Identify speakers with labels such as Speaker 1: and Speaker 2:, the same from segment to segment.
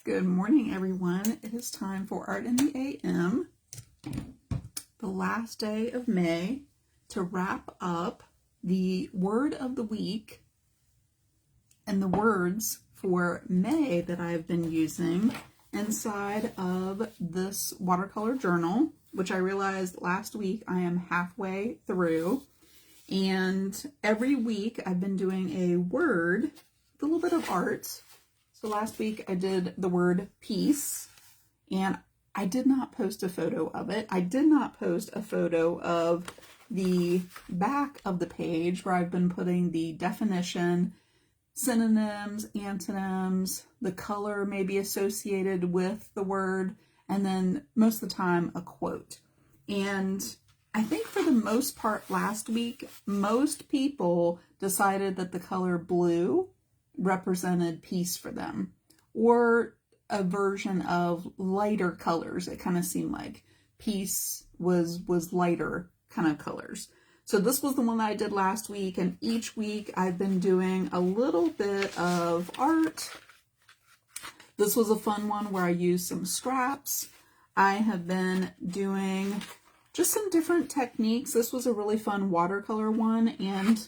Speaker 1: Good morning, everyone. It is time for Art in the AM, the last day of May, to wrap up the word of the week and the words for May that I've been using inside of this watercolor journal, which I realized last week I am halfway through. And every week I've been doing a word with a little bit of art. So last week I did the word peace, and I did not post a photo of it. I did not post a photo of the back of the page where I've been putting the definition, synonyms, antonyms, the color maybe associated with the word, and then most of the time a quote. And I think for the most part last week, most people decided that the color blue represented peace for them, or a version of lighter colors. It kind of seemed like peace was lighter kind of colors. So this was the one that I did last week, and each week I've been doing a little bit of art. This was a fun one where I used some scraps. I have been doing just some different techniques. This was a really fun watercolor one, and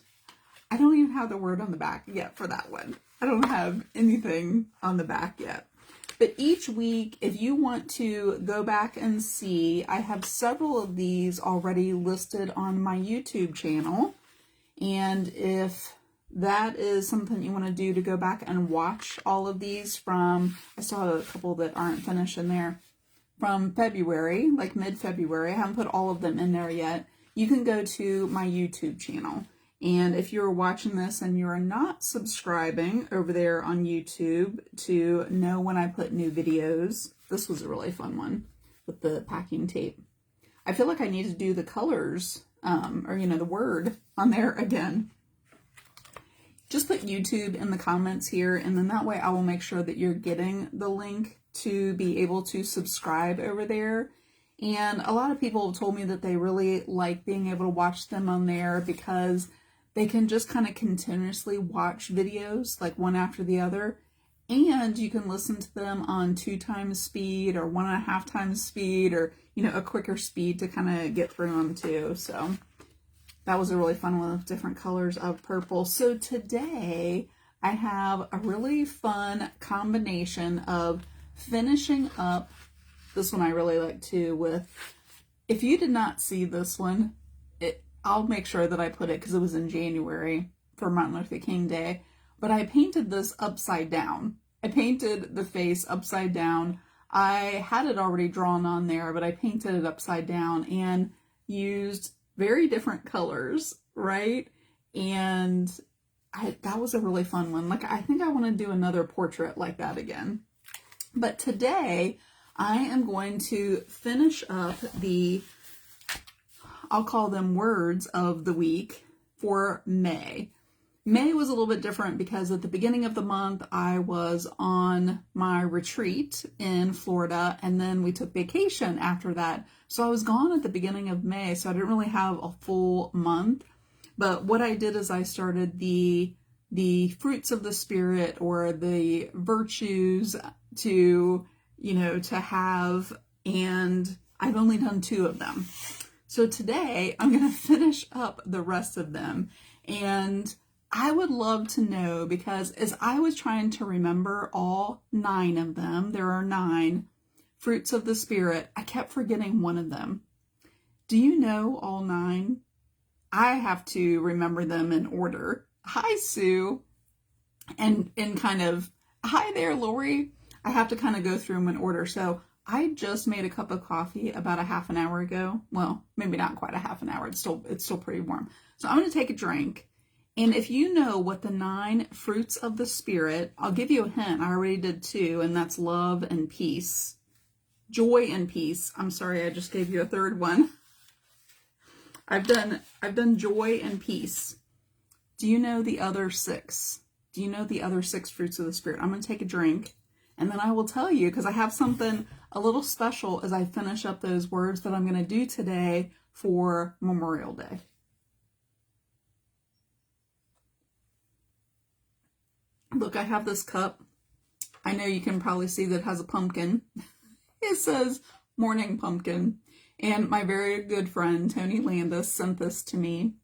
Speaker 1: I don't even have the word on the back yet for that one. I don't have anything on the back yet. But each week, if you want to go back and see, I have several of these already listed on my YouTube channel. And if that is something you want to do, to go back and watch all of these from, I still have a couple that aren't finished in there, from February, like mid-February. I haven't put all of them in there yet. You can go to my YouTube channel. And if you're watching this and you're not subscribing over there on YouTube to know when I put new videos, this was a really fun one with the packing tape. I feel like I need to do the colors, the word on there again. Just put YouTube in the comments here, and then that way I will make sure that you're getting the link to be able to subscribe over there. And a lot of people have told me that they really like being able to watch them on there because they can just kind of continuously watch videos like one after the other, and you can listen to them on 2 times speed or 1.5 times speed, or a quicker speed to kind of get through them too. So that was a really fun one with different colors of purple. So today I have a really fun combination of finishing up. This one I really like too with, if you did not see this one, I'll make sure that I put it because it was in January for Martin Luther King Day, but I painted this upside down. I painted the face upside down. I had it already drawn on there, but I painted it upside down and used very different colors, right? And that was a really fun one. Like, I think I want to do another portrait like that again. But today I am going to finish up I'll call them words of the week for May. May was a little bit different because at the beginning of the month, I was on my retreat in Florida, and then we took vacation after that. So I was gone at the beginning of May, so I didn't really have a full month. But what I did is I started the fruits of the spirit, or the virtues to have, and I've only done 2 of them. So today I'm going to finish up the rest of them, and I would love to know, because as I was trying to remember all 9 of them, there are 9 fruits of the spirit, I kept forgetting one of them. Do you know all 9? I have to remember them in order. Hi, Sue. And kind of, hi there, Lori. I have to kind of go through them in order. So I just made a cup of coffee about a half an hour ago. Well, maybe not quite a half an hour. It's still pretty warm. So I'm going to take a drink. And if you know what the 9 fruits of the spirit, I'll give you a hint. I already did 2, and that's love and peace. Joy and peace. I'm sorry, I just gave you a third one. I've done joy and peace. Do you know the other 6? Do you know the other 6 fruits of the spirit? I'm going to take a drink, and then I will tell you, because I have something a little special as I finish up those words that I'm going to do today for Memorial Day. Look, I have this cup. I know you can probably see that it has a pumpkin. It says morning pumpkin. And my very good friend, Tony Landis, sent this to me.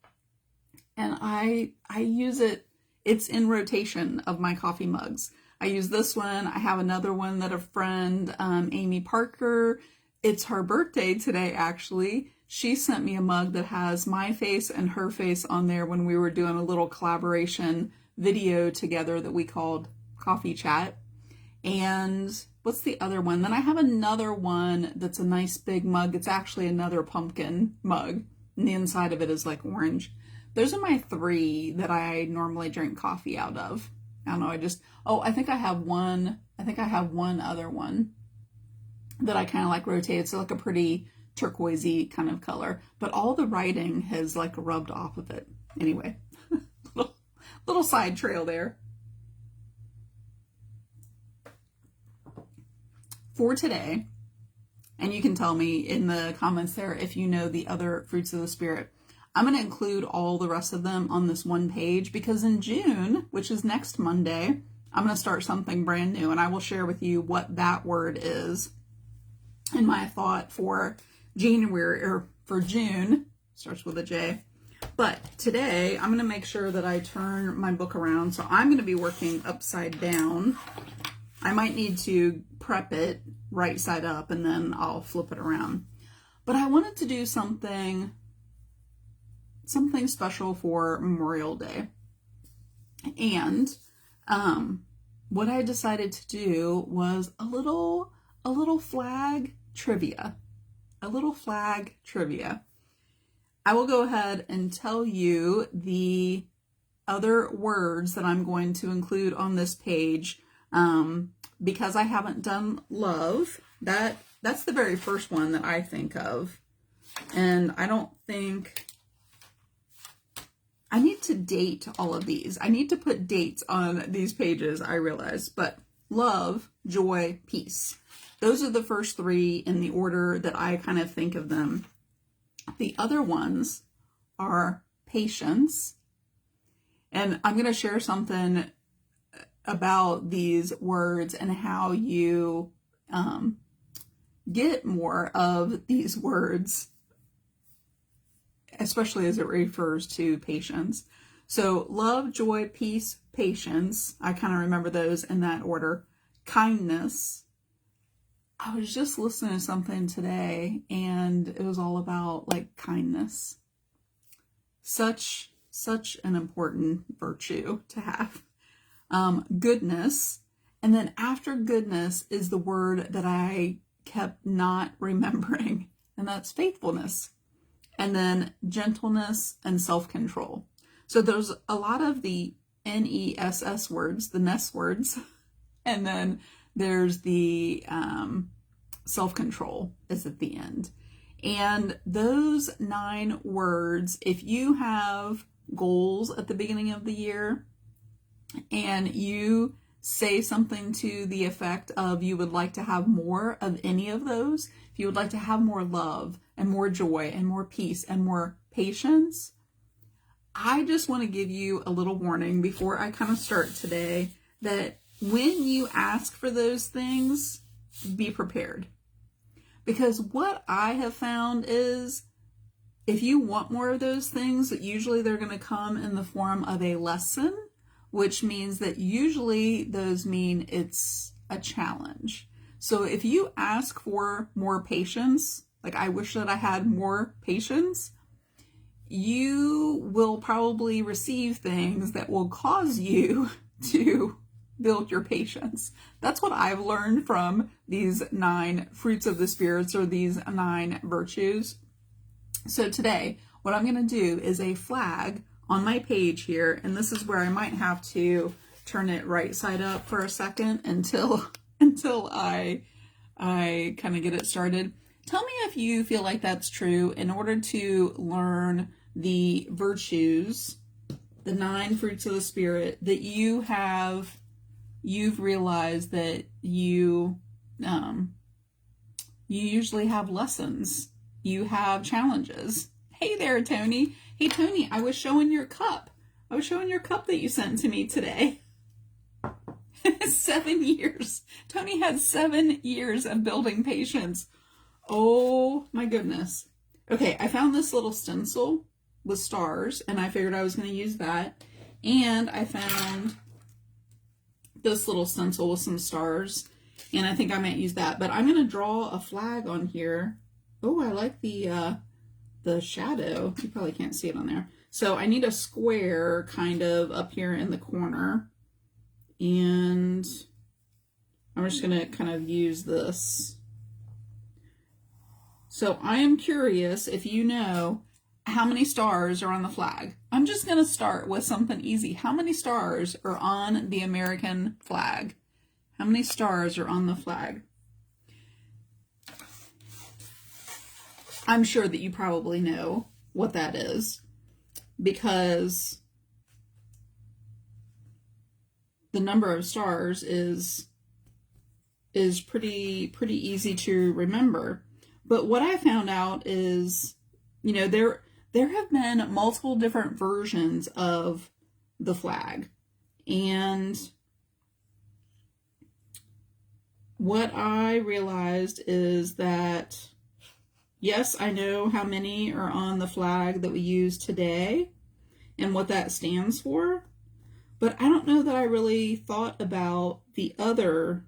Speaker 1: And I use it. It's in rotation of my coffee mugs. I use this one. I have another one that a friend, Amy Parker, it's her birthday today, actually. She sent me a mug that has my face and her face on there when we were doing a little collaboration video together that we called Coffee Chat. And what's the other one? Then I have another one that's a nice big mug. It's actually another pumpkin mug. And the inside of it is like orange. Those are my 3 that I normally drink coffee out of. I don't know, I think I have one other one that I kind of like rotate. It's like a pretty turquoisey kind of color, but all the writing has like rubbed off of it. Anyway, little side trail there. For today, and you can tell me in the comments there if you know the other fruits of the Spirit. I'm going to include all the rest of them on this one page because in June, which is next Monday, I'm going to start something brand new, and I will share with you what that word is. And my thought for January, or for June, starts with a J. But today, I'm going to make sure that I turn my book around. So I'm going to be working upside down. I might need to prep it right side up, and then I'll flip it around. But I wanted to do something special for Memorial Day. And what I decided to do was a little flag trivia. A little flag trivia. I will go ahead and tell you the other words that I'm going to include on this page because I haven't done love. That's the very first one that I think of. And I don't think... I need to date all of these. I need to put dates on these pages, I realize. But love, joy, peace. Those are the first 3 in the order that I kind of think of them. The other ones are patience. And I'm going to share something about these words and how you get more of these words, especially as it refers to patience. So love, joy, peace, patience. I kind of remember those in that order. Kindness. I was just listening to something today and it was all about like kindness. Such an important virtue to have. Goodness. And then after goodness is the word that I kept not remembering, and that's faithfulness. And then gentleness and self-control. So there's a lot of the NESS words, the NESS words, and then there's the self-control is at the end. And those 9 words, if you have goals at the beginning of the year and you say something to the effect of you would like to have more of any of those, if you would like to have more love and more joy and more peace and more patience, I just want to give you a little warning before I kind of start today that when you ask for those things, be prepared. Because what I have found is if you want more of those things, usually they're going to come in the form of a lesson, which means that usually those mean it's a challenge. So if you ask for more patience, like I wish that I had more patience, you will probably receive things that will cause you to build your patience. That's what I've learned from these 9 fruits of the spirits, or these 9 virtues. So today, what I'm going to do is a flag on my page here, and this is where I might have to turn it right side up for a second until I kind of get it started. Tell me if you feel like that's true. In order to learn the virtues, the 9 fruits of the spirit, that you've realized that you usually have lessons, you have challenges. Hey there, Tony. Hey, Tony, I was showing your cup. I was showing your cup that you sent to me today. 7 years. Tony had 7 years of building patience. Oh my goodness. Okay, I found this little stencil with stars, and I figured I was going to use that. And I found this little stencil with some stars, and I think I might use that. But I'm going to draw a flag on here. Oh, I like the shadow. You probably can't see it on there. So I need a square kind of up here in the corner. And I'm just going to kind of use this. So I am curious if you know how many stars are on the flag. I'm just going to start with something easy. How many stars are on the American flag? How many stars are on the flag? I'm sure that you probably know what that is, because the number of stars is pretty easy to remember. But what I found out is, you know, there have been multiple different versions of the flag. And what I realized is that, yes, I know how many are on the flag that we use today and what that stands for, but I don't know that I really thought about the other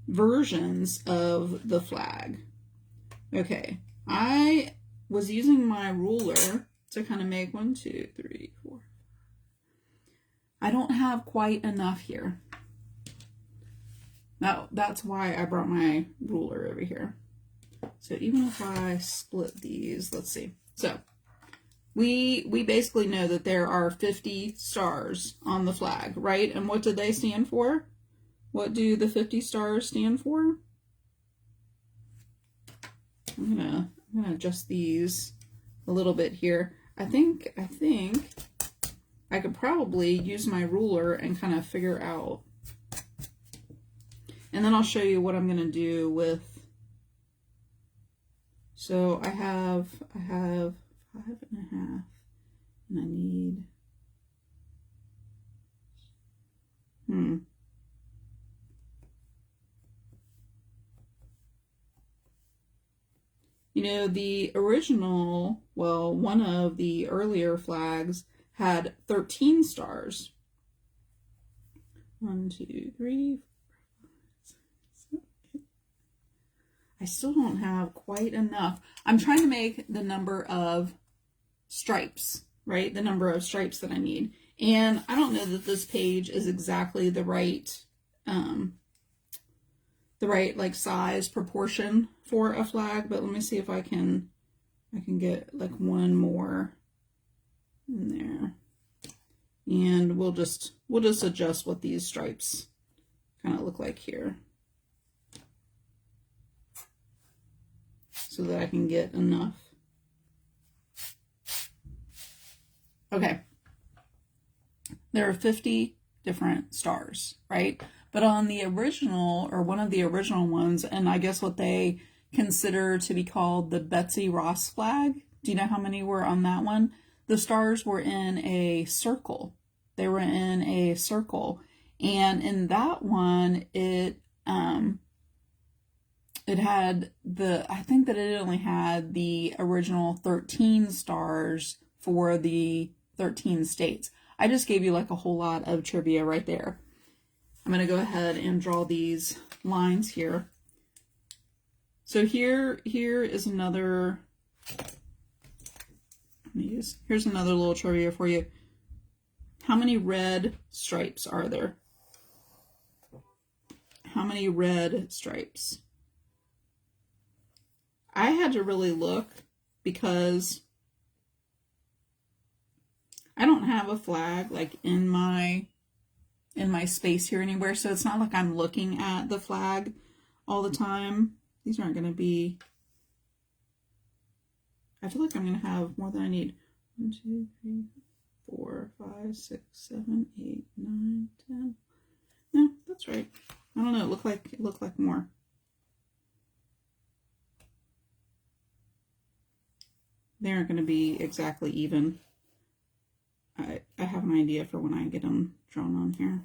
Speaker 1: versions of the flag. Okay, I was using my ruler to kind of make 1, 2, 3, 4. I don't have quite enough here. Now, that's why I brought my ruler over here. So even if I split these, let's see. So we basically know that there are 50 stars on the flag, right? And what do they stand for? What do the 50 stars stand for? I'm gonna adjust these a little bit here. I think I could probably use my ruler and kind of figure out. And then I'll show you what I'm gonna do with. So I have 5.5, and I need You know, the original, well, one of the earlier flags had 13 stars. 1, 2, 3, 4, 5, 6, 7, 8. I still don't have quite enough. I'm trying to make the number of stripes, right? The number of stripes that I need. And I don't know that this page is exactly the right like size proportion for a flag, but let me see if I can get like one more in there. And we'll just adjust what these stripes kind of look like here, so that I can get enough. Okay. There are 50 different stars, right? But on the original, or one of the original ones, and I guess what they consider to be called the Betsy Ross flag, do you know how many were on that one? The stars were in a circle. They were in a circle. And in that one, it had I think that it only had the original 13 stars for the 13 states. I just gave you like a whole lot of trivia right there. I'm going to go ahead and draw these lines here. So here is another, here's another little trivia for you. How many red stripes are there? How many red stripes? I had to really look because I don't have a flag like in my space here anywhere, so it's not like I'm looking at the flag all the time. These aren't going to be, I feel like I'm going to have more than I need. 1, 2, 3, 4, 5, 6, 7, 8, 9, 10. No, that's right. I don't know, it looked like more. They aren't going to be exactly even. I have an idea for when I get them drawn on here.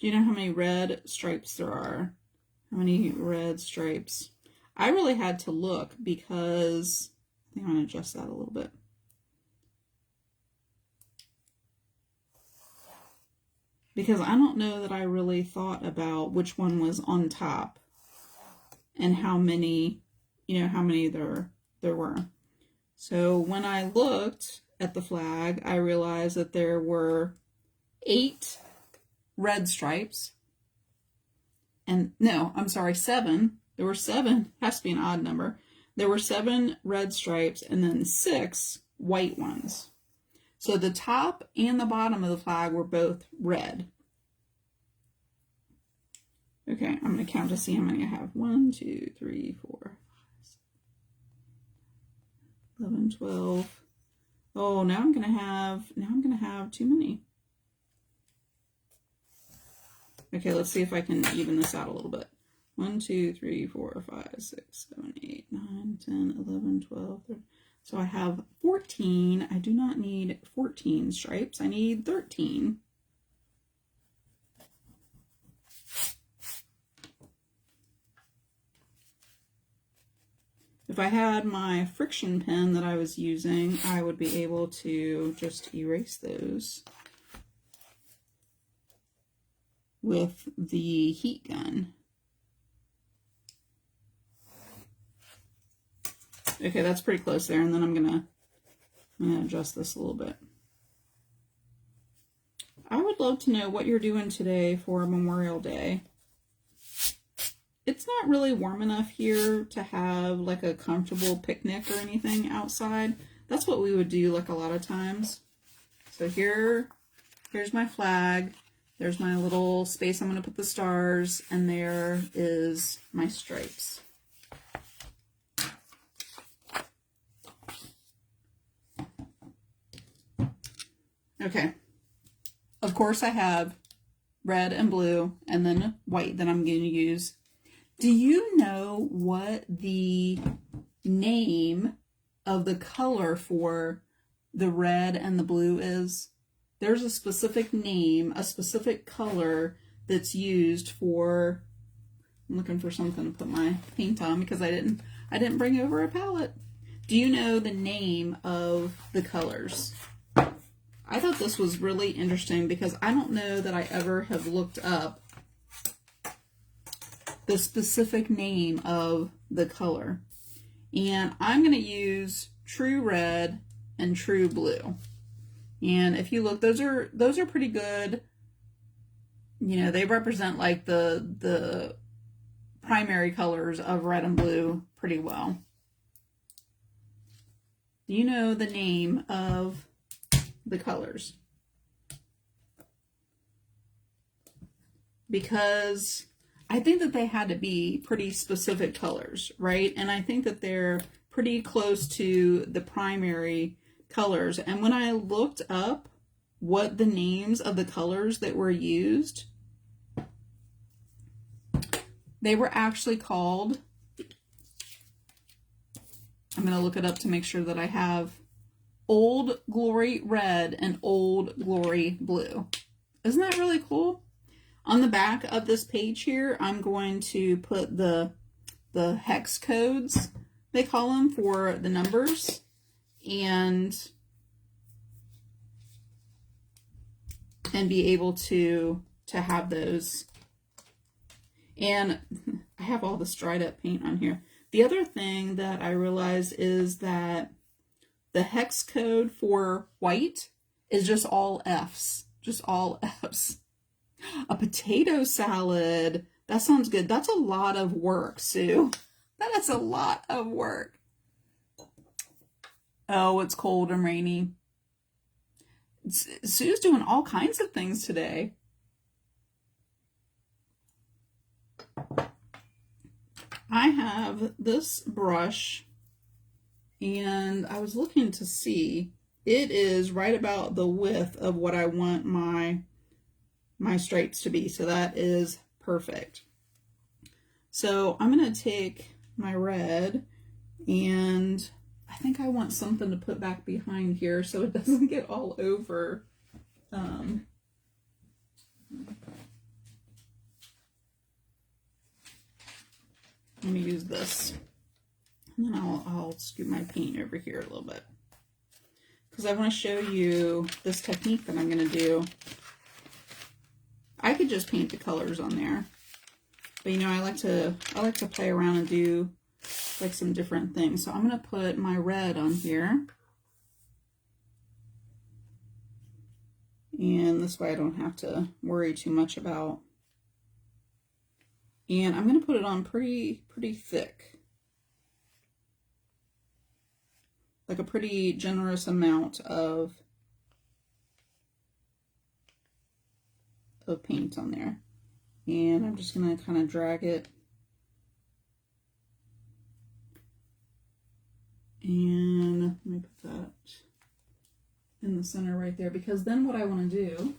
Speaker 1: Do you know how many red stripes there are? How many red stripes? I really had to look because I think I'm going to adjust that a little bit. Because I don't know that I really thought about which one was on top and how many, how many there were. So when I looked at the flag, I realized that there were 8 red stripes. And no, I'm sorry, 7. There were 7, has to be an odd number. There were 7 red stripes and then 6 white ones. So the top and the bottom of the flag were both red. Okay, I'm going to count to see how many I have. 1, 2, 3, 4, 11, 12. Oh, now I'm going to have too many. Okay, let's see if I can even this out a little bit. 1, 2, 3, 4, 5, 6, 7, 8, 9, 10, 11, 12, 13. So I have 14. I do not need 14 stripes. I need 13. If I had my friction pen that I was using, I would be able to just erase those with the heat gun. Okay, that's pretty close there, and then I'm gonna adjust this a little bit. I would love to know what you're doing today for Memorial Day. It's not really warm enough here to have like a comfortable picnic or anything outside. That's what we would do like a lot of times. So here's my flag. There's my little space I'm going to put the stars, and there is my stripes. Okay. Of course I have red and blue and then white that I'm going to use. Do you know what the name of the color for the red and the blue is? There's a specific name, a specific color that's used for, I'm looking for something to put my paint on because I didn't bring over a palette. Do you know the name of the colors? I thought this was really interesting because I don't know that I ever have looked up the specific name of the color. And I'm going to use True Red and True Blue. And if you look, those are pretty good. They represent like the primary colors of red and blue pretty well. Do you know the name of the colors? Because I think that they had to be pretty specific colors, right? And I think that they're pretty close to the primary colors. And when I looked up what the names of the colors that were used, they were actually called, I'm going to look it up to make sure that I have Old Glory Red and Old Glory Blue. Isn't that really cool? On the back of this page here, I'm going to put the hex codes, they call them, for the numbers, and be able to have those. And I have all this dried up paint on here. The other thing that I realized is that the hex code for white is just all F's. Just all F's. A potato salad. That sounds good. That's a lot of work, Sue. That is a lot of work. Oh, it's cold and rainy. Sue's doing all kinds of things today. I have this brush, and I was looking to see, it is right about the width of what I want my stripes to be. So that is perfect. So I'm going to take my red, and I think I want something to put back behind here so it doesn't get all over. let me use this. And then I'll scoot my paint over here a little bit. Because I want to show you this technique that I'm going to do. I could just paint the colors on there. But you know, I like to play around and do like some different things. So I'm going to put my red on here. And this way I don't have to worry too much about. And I'm going to put it on pretty thick. Like a pretty generous amount of paint on there. And I'm just going to kind of drag it. And let me put that in the center right there, because then what I want to do,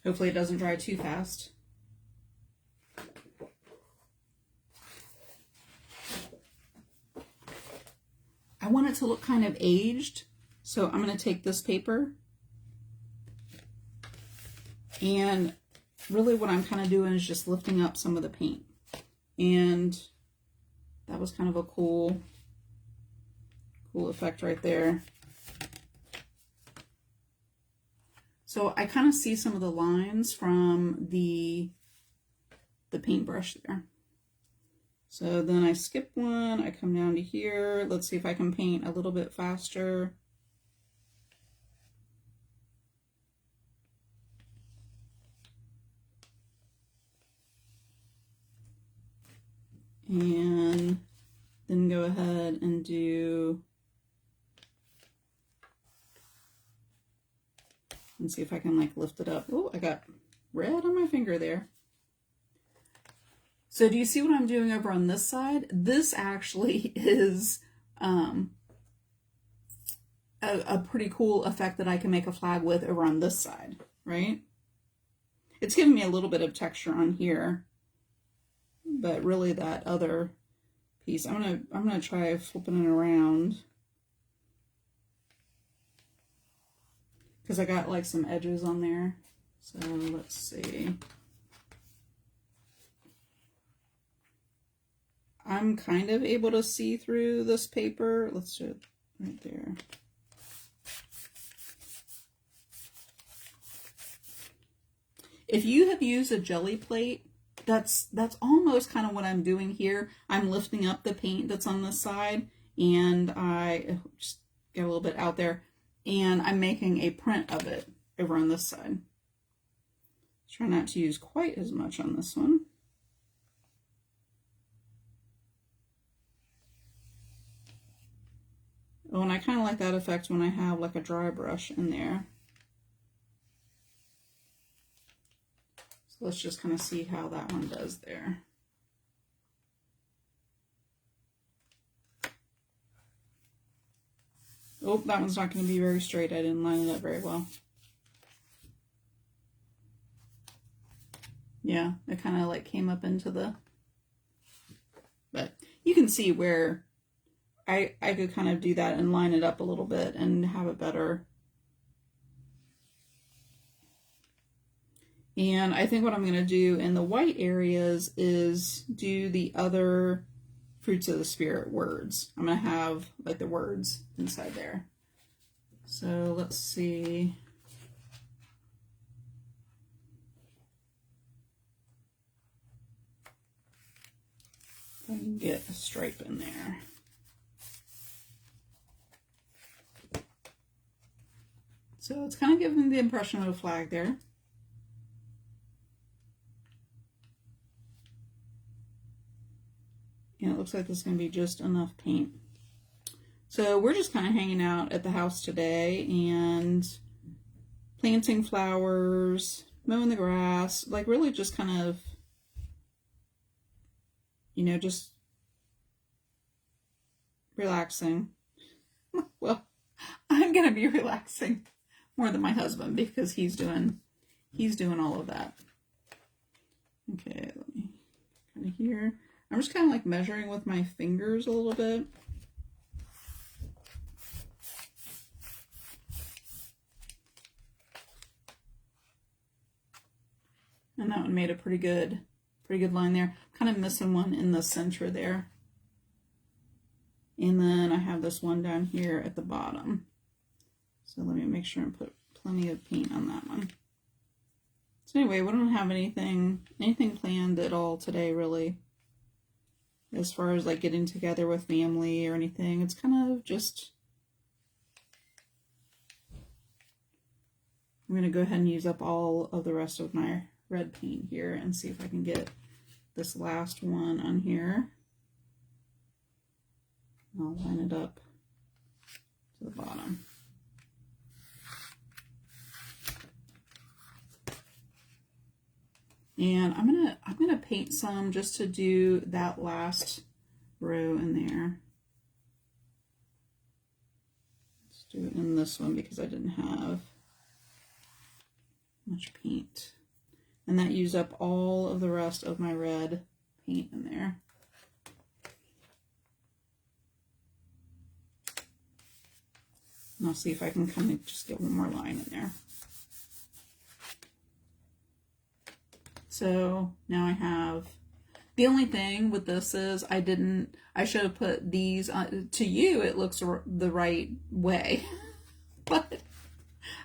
Speaker 1: hopefully it doesn't dry too fast. I want it to look kind of aged, so I'm going to take this paper, and really what I'm kind of doing is just lifting up some of the paint. And that was kind of a cool effect right there. So I kind of see some of the lines from the paintbrush there. So then I skip one, I come down to here. Let's see if I can paint a little bit faster. And then go ahead and do, and see if I can like lift it up. Oh, I got red on my finger there. So do you see what I'm doing over on this side? This actually is a pretty cool effect that I can make a flag with over on this side, right? It's giving me a little bit of texture on here, but really that other piece, I'm gonna try flipping it around, because I got like some edges on there. So let's see. I'm kind of able to see through this paper. Let's do it right there. If you have used a jelly plate, that's almost kind of what I'm doing here. I'm lifting up the paint that's on this side, and I just get a little bit out there, and I'm making a print of it over on this side. Try not to use quite as much on this one. Oh, and I kind of like that effect when I have like a dry brush in there. So let's just kind of see how that one does there. Oh, that one's not going to be very straight. I didn't line it up very well. Yeah, it kind of like came up into the, but you can see where I could kind of do that and line it up a little bit and have it better. And I think what I'm going to do in the white areas is do the other fruits of the spirit words. I'm going to have like the words inside there. So let's see. If I can get a stripe in there. So it's kind of giving the impression of a flag there. And it looks like there's going to be just enough paint. So we're just kind of hanging out at the house today and planting flowers, mowing the grass, like really just kind of, you know, just relaxing. Well, I'm going to be relaxing more than my husband because he's doing all of that. Okay, let me kind of here. I'm just kind of like measuring with my fingers a little bit. And that one made a pretty good Pretty good line there. Kind of missing one in the center there. And then I have this one down here at the bottom. So let me make sure and put plenty of paint on that one. So anyway, we don't have anything planned at all today, really, as far as like getting together with family or anything. It's kind of just, I'm going to go ahead and use up all of the rest of my red paint here and see if I can get this last one on here. I'll line it up to the bottom. And I'm gonna paint some just to do that last row in there. Let's do it in this one because I didn't have much paint. And that used up all of the rest of my red paint in there. And I'll see if I can kind of just get one more line in there. So now I have, the only thing with this is I should have put these on, to you it looks the right way, but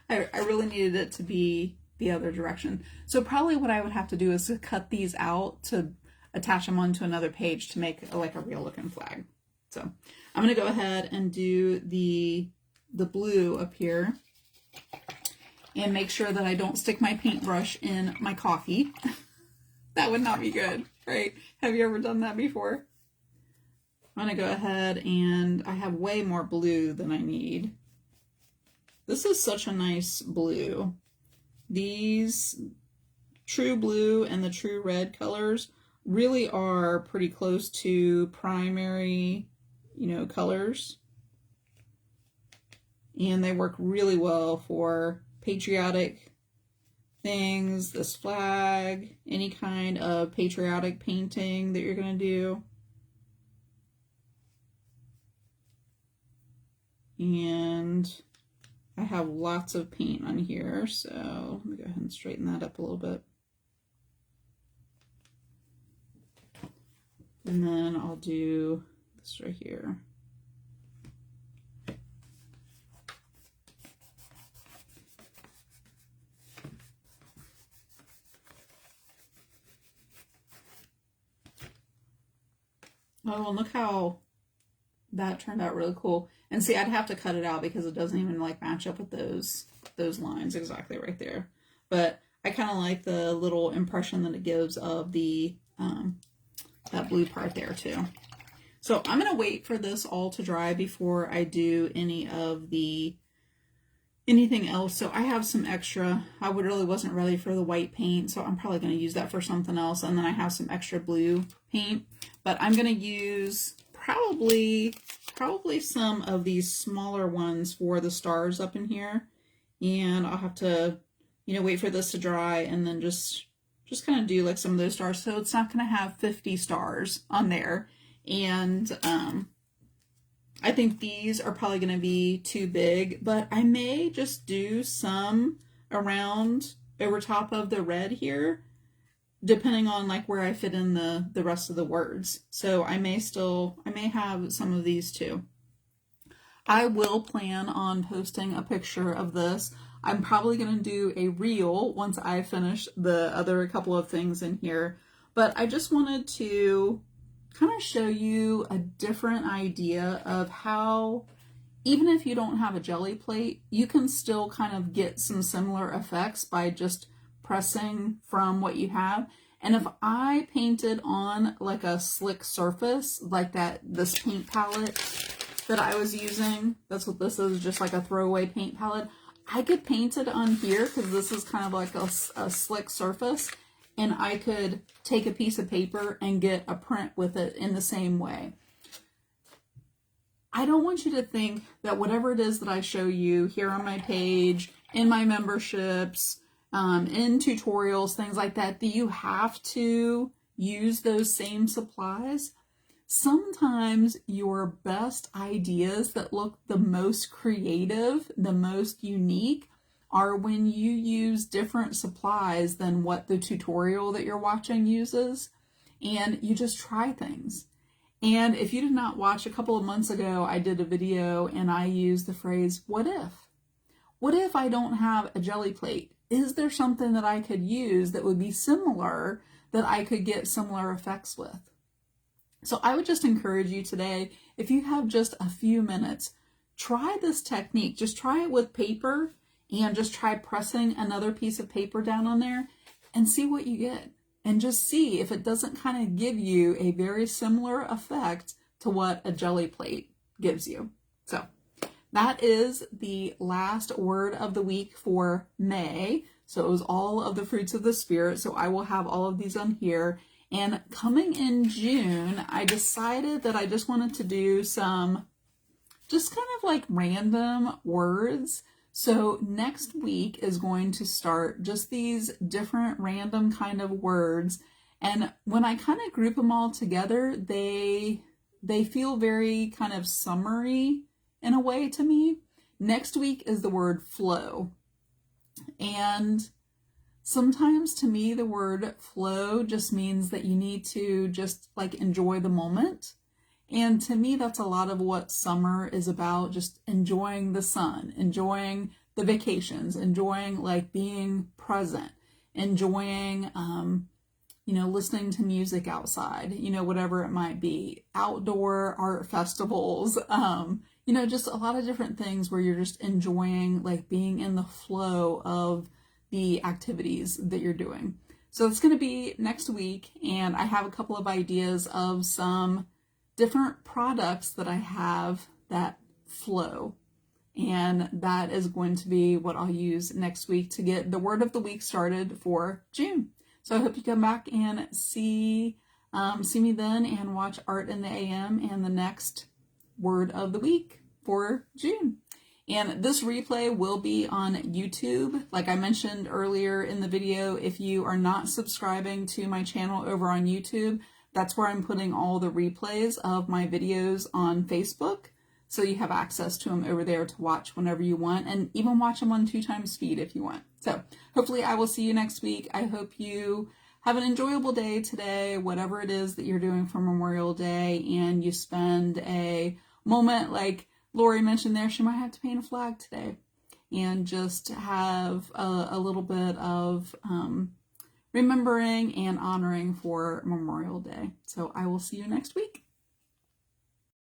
Speaker 1: I really needed it to be the other direction. So probably what I would have to do is to cut these out to attach them onto another page to make like a real looking flag. So I'm going to go ahead and do the blue up here and make sure that I don't stick my paintbrush in my coffee. That would not be good, right? Have you ever done that before? I'm going to go ahead and I have way more blue than I need. This is such a nice blue. These true blue and the true red colors really are pretty close to primary, colors. And they work really well for patriotic things, this flag, any kind of patriotic painting that you're going to do. And I have lots of paint on here, so let me go ahead and straighten that up a little bit. And then I'll do this right here. Oh, and look how that turned out really cool. And see, I'd have to cut it out because it doesn't even like match up with those lines exactly right there. But I kind of like the little impression that it gives of the that blue part there too. So I'm going to wait for this all to dry before I do anything else. So I have some extra. I really wasn't ready for the white paint, so I'm probably going to use that for something else. And then I have some extra blue paint, but I'm going to use probably some of these smaller ones for the stars up in here. And I'll have to, wait for this to dry and then just kind of do like some of those stars. So it's not going to have 50 stars on there. And I think these are probably going to be too big, but I may just do some around over top of the red here, depending on like where I fit in the rest of the words. So I may have some of these too. I will plan on posting a picture of this. I'm probably going to do a reel once I finish the other couple of things in here, but I just wanted to kind of show you a different idea of how, even if you don't have a jelly plate, you can still kind of get some similar effects by just pressing from what you have. And if I painted on like a slick surface, like this paint palette that I was using, that's what this is, just like a throwaway paint palette, I could paint it on here because this is kind of like a slick surface, and I could take a piece of paper and get a print with it in the same way. I don't want you to think that whatever it is that I show you here on my page, in my memberships, in tutorials, things like that, that you have to use those same supplies. Sometimes your best ideas that look the most creative, the most unique, are when you use different supplies than what the tutorial that you're watching uses, and you just try things. And if you did not watch, a couple of months ago, I did a video and I used the phrase, what if? What if I don't have a jelly plate? Is there something that I could use that would be similar, that I could get similar effects with? So I would just encourage you today, if you have just a few minutes, try this technique. Just try it with paper and just try pressing another piece of paper down on there and see what you get. And just see if it doesn't kind of give you a very similar effect to what a jelly plate gives you. So that is the last word of the week for May. So it was all of the fruits of the Spirit. So I will have all of these on here. And coming in June, I decided that I just wanted to do some just kind of like random words. So next week is going to start just these different random kind of words. And when I kind of group them all together, they feel very kind of summery in a way to me. Next week is the word flow. And sometimes to me, the word flow just means that you need to just like enjoy the moment. And to me, that's a lot of what summer is about, just enjoying the sun, enjoying the vacations, enjoying like being present, enjoying, listening to music outside, whatever it might be, outdoor art festivals, just a lot of different things where you're just enjoying like being in the flow of the activities that you're doing. So it's going to be next week, and I have a couple of ideas of some different products that I have that flow, and that is going to be what I'll use next week to get the word of the week started for June. So I hope you come back and see me then and watch Art in the AM and the next word of the week for June. And this replay will be on YouTube. Like I mentioned earlier in the video, if you are not subscribing to my channel over on YouTube, that's where I'm putting all the replays of my videos on Facebook. So you have access to them over there to watch whenever you want, and even watch them on 2x speed if you want. So hopefully I will see you next week. I hope you have an enjoyable day today, whatever it is that you're doing for Memorial Day, and you spend a moment like Lori mentioned there, she might have to paint a flag today, and just have a little bit of remembering and honoring for Memorial Day. So I will see you next week.